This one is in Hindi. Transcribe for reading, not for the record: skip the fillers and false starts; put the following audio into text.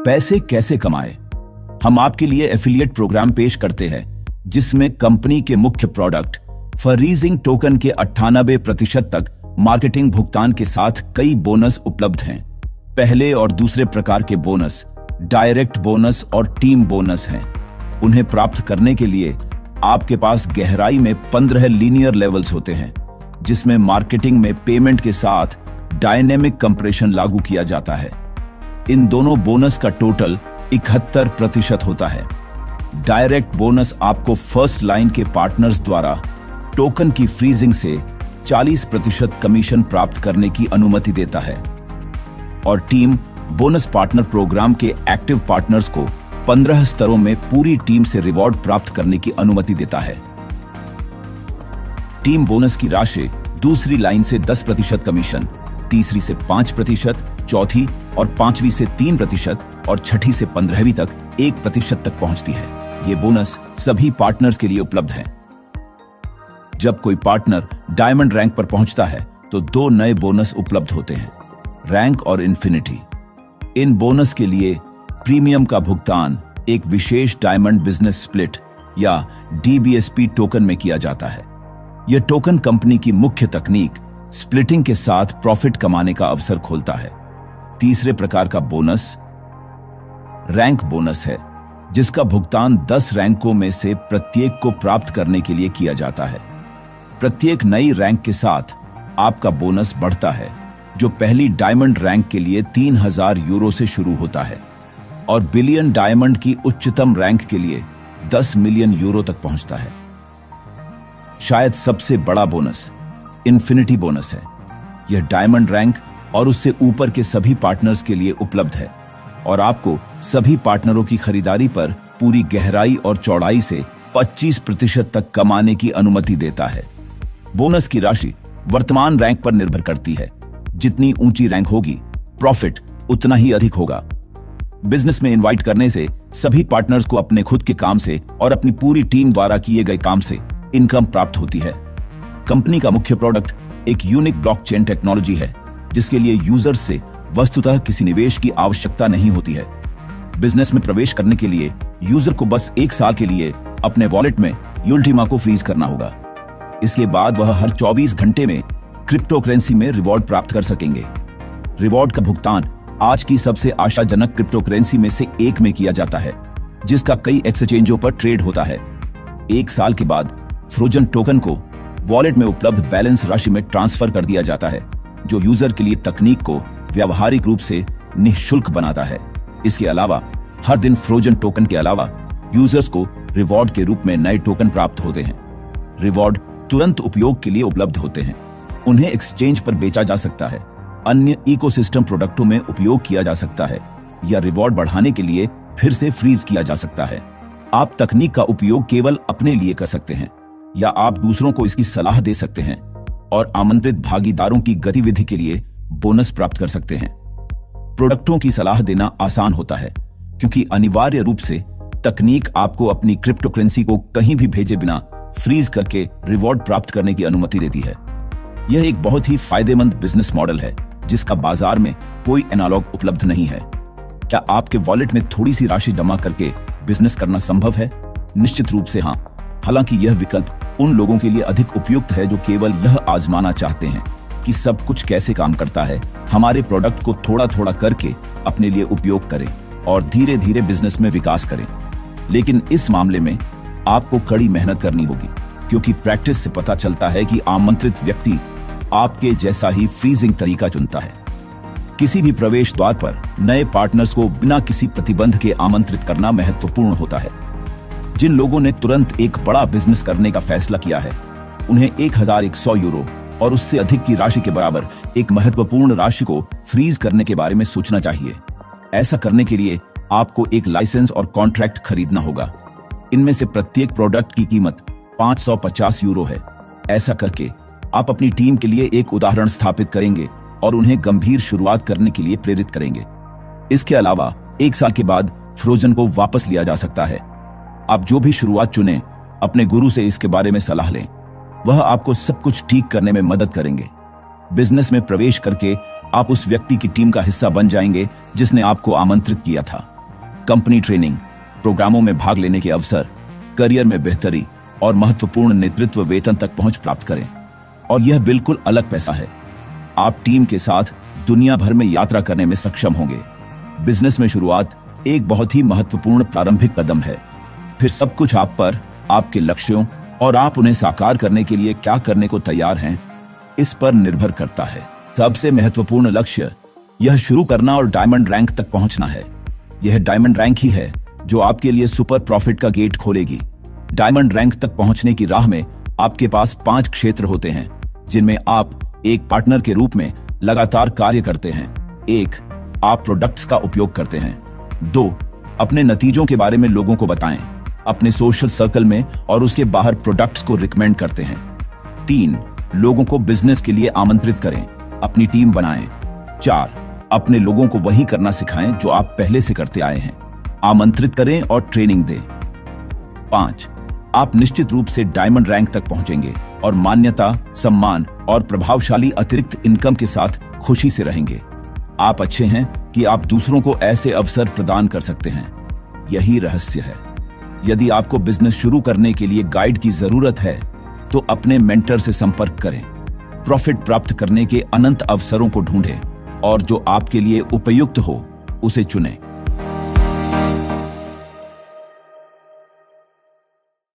पैसे कैसे कमाएं? हम आपके लिए एफिलिएट प्रोग्राम पेश करते हैं जिसमें कंपनी के मुख्य प्रोडक्ट फ्रीजिंग टोकन के 98% तक मार्केटिंग भुगतान के साथ कई बोनस उपलब्ध हैं। पहले और दूसरे प्रकार के बोनस डायरेक्ट बोनस और टीम बोनस हैं। उन्हें प्राप्त करने के लिए आपके पास गहराई में 15 लीनियर लेवल्स होते हैं जिसमें मार्केटिंग में पेमेंट के साथ डायनेमिक कंप्रेशन लागू किया जाता है। इन दोनों बोनस का टोटल 71% होता है। डायरेक्ट बोनस आपको फर्स्ट लाइन के पार्टनर्स द्वारा टोकन की फ्रीजिंग से 40% कमीशन प्राप्त करने की अनुमति देता है और टीम बोनस पार्टनर प्रोग्राम के एक्टिव पार्टनर्स को 15 स्तरों में पूरी टीम से रिवॉर्ड प्राप्त करने की अनुमति देता है। टीम बोनस की राशि दूसरी लाइन से 10% कमीशन, तीसरी से 5%, चौथी और पांचवी से 3% और छठी से 15वीं तक 1% तक पहुंचती है। ये बोनस सभी पार्टनर्स के लिए उपलब्ध है। जब कोई पार्टनर डायमंड रैंक पर पहुंचता है तो 2 नए बोनस उपलब्ध होते हैं, रैंक और इन्फिनिटी। इन बोनस के लिए प्रीमियम का भुगतान एक विशेष डायमंड बिजनेस स्प्लिट या DBSP टोकन में किया जाता है। यह टोकन कंपनी की मुख्य तकनीक स्प्लिटिंग के साथ प्रॉफिट कमाने का अवसर खोलता है। तीसरे प्रकार का बोनस रैंक बोनस है जिसका भुगतान 10 रैंकों में से प्रत्येक को प्राप्त करने के लिए किया जाता है। प्रत्येक नई रैंक के साथ आपका बोनस बढ़ता है जो पहली डायमंड रैंक के लिए 3000 यूरो से शुरू होता है और बिलियन डायमंड की उच्चतम रैंक के लिए 10 मिलियन यूरो तक पहुंचता है। शायद सबसे बड़ा बोनस इन्फिनिटी बोनस है। यह डायमंड रैंक और उससे ऊपर के सभी पार्टनर्स के लिए उपलब्ध है और आपको सभी पार्टनरों की खरीदारी पर पूरी गहराई और चौड़ाई से 25% तक कमाने की अनुमति देता है। बोनस की राशि वर्तमान रैंक पर निर्भर करती है। जितनी ऊंची रैंक होगी, प्रॉफिट उतना ही अधिक होगा। बिजनेस में इनवाइट करने से सभी पार्टनर्स को अपने खुद के काम से और अपनी पूरी टीम द्वारा किए गए काम से इनकम प्राप्त होती है। कंपनी का मुख्य प्रोडक्ट एक यूनिक ब्लॉकचेन टेक्नोलॉजी है जिसके लिए यूजर्स से वस्तुतः किसी निवेश की आवश्यकता नहीं होती है। बिजनेस में प्रवेश करने के लिए यूजर को बस 1 साल के लिए अपने वॉलेट में यूल्टिमा को फ्रीज करना होगा। इसके बाद वह हर 24 घंटे में क्रिप्टो करेंसी में रिवॉर्ड प्राप्त कर सकेंगे। रिवॉर्ड का भुगतान आज की सबसे आशाजनक क्रिप्टो करेंसी में से एक में किया जाता है जिसका कई एक्सचेंजों पर ट्रेड होता है। 1 साल के बाद फ्रोजन टोकन को वॉलेट में उपलब्ध बैलेंस राशि में ट्रांसफर कर दिया जाता है जो यूजर के लिए तकनीक को व्यावहारिक रूप से निःशुल्क बनाता है। इसके अलावा हर दिन फ्रोजन टोकन के अलावा यूजर्स को रिवॉर्ड के रूप में नए टोकन प्राप्त होते हैं। रिवॉर्ड तुरंत उपयोग के लिए उपलब्ध होते हैं। उन्हें एक्सचेंज पर बेचा जा सकता है, अन्य इकोसिस्टम प्रोडक्टों में उपयोग किया जा सकता है या रिवॉर्ड बढ़ाने के लिए फिर से फ्रीज किया जा सकता है। आप तकनीक का उपयोग केवल अपने लिए कर सकते हैं या आप दूसरों को इसकी सलाह दे सकते हैं और आमंत्रित भागीदारों की गतिविधि के लिए बोनस प्राप्त कर सकते हैं। प्रोडक्टों की सलाह देना आसान होता है क्योंकि अनिवार्य रूप से तकनीक आपको अपनी क्रिप्टो करेंसी को कहीं भी भेजे बिना फ्रीज करके रिवॉर्ड प्राप्त करने की अनुमति देती है। यह एक बहुत ही फायदेमंद बिजनेस मॉडल है जिसका बाजार में कोई एनालॉग उपलब्ध नहीं है। क्या आपके वॉलेट में थोड़ी सी राशि जमा करके बिजनेस करना संभव है? निश्चित रूप से हाँ। हालांकि यह विकल्प उन लोगों के लिए अधिक उपयुक्त है जो केवल यह आजमाना चाहते हैं कि सब कुछ कैसे काम करता है। हमारे प्रोडक्ट को थोड़ा थोड़ा करके अपने लिए उपयोग करें और धीरे धीरे बिजनेस में विकास करें। लेकिन इस मामले में आपको कड़ी मेहनत करनी होगी क्योंकि प्रैक्टिस से पता चलता है कि आमंत्रित व्यक्ति आपके जैसा ही फ्रीजिंग तरीका चुनता है। किसी भी प्रवेश द्वार पर नए पार्टनर्स को बिना किसी प्रतिबंध के आमंत्रित करना महत्वपूर्ण होता है। जिन लोगों ने तुरंत एक बड़ा बिजनेस करने का फैसला किया है उन्हें 1100 यूरो और उससे अधिक की राशि के बराबर एक महत्वपूर्ण राशि को फ्रीज करने के बारे में सोचना चाहिए। ऐसा करने के लिए आपको एक लाइसेंस और कॉन्ट्रैक्ट खरीदना होगा। इनमें से प्रत्येक प्रोडक्ट की कीमत 550 यूरो है। ऐसा करके आप अपनी टीम के लिए एक उदाहरण स्थापित करेंगे और उन्हें गंभीर शुरुआत करने के लिए प्रेरित करेंगे। इसके अलावा 1 साल के बाद फ्रोजन को वापस लिया जा सकता है। आप जो भी शुरुआत चुनें, अपने गुरु से इसके बारे में सलाह लें। वह आपको सब कुछ ठीक करने में मदद करेंगे। बिजनेस में प्रवेश करके आप उस व्यक्ति की टीम का हिस्सा बन जाएंगे जिसने आपको आमंत्रित किया था। कंपनी ट्रेनिंग, प्रोग्रामों में भाग लेने के अवसर, करियर में बेहतरी और महत्वपूर्ण नेतृत्व वेतन तक पहुंच प्राप्त करें। और यह बिल्कुल अलग पैसा है। आप टीम के साथ दुनिया भर में यात्रा करने में सक्षम होंगे। बिजनेस में शुरुआत एक बहुत ही महत्वपूर्ण प्रारंभिक कदम है। फिर सब कुछ आप पर, आपके लक्ष्यों और आप उन्हें साकार करने के लिए क्या करने को तैयार हैं, इस पर निर्भर करता है। सबसे महत्वपूर्ण लक्ष्य यह शुरू करना और डायमंड रैंक तक पहुंचना है। यह डायमंड रैंक ही है जो आपके लिए सुपर प्रॉफिट का गेट खोलेगी। डायमंड रैंक तक पहुंचने की राह में आपके पास 5 क्षेत्र होते हैं जिनमें आप एक पार्टनर के रूप में लगातार कार्य करते हैं। 1, आप प्रोडक्ट्स का उपयोग करते हैं। 2, अपने नतीजों के बारे में लोगों को बताएं, अपने सोशल सर्कल में और उसके बाहर प्रोडक्ट्स को रिकमेंड करते हैं। 3, लोगों को बिजनेस के लिए आमंत्रित करें, अपनी टीम बनाएं। 4, अपने लोगों को वही करना सिखाएं जो आप पहले से करते आए हैं, आमंत्रित करें और ट्रेनिंग दें। 5, आप निश्चित रूप से डायमंड रैंक तक पहुंचेंगे और मान्यता, सम्मान और प्रभावशाली अतिरिक्त इनकम के साथ खुशी से रहेंगे। आप अच्छे हैं कि आप दूसरों को ऐसे अवसर प्रदान कर सकते हैं। यही रहस्य है। यदि आपको बिजनेस शुरू करने के लिए गाइड की जरूरत है तो अपने मेंटर से संपर्क करें। प्रॉफिट प्राप्त करने के अनंत अवसरों को ढूंढें और जो आपके लिए उपयुक्त हो उसे चुनें।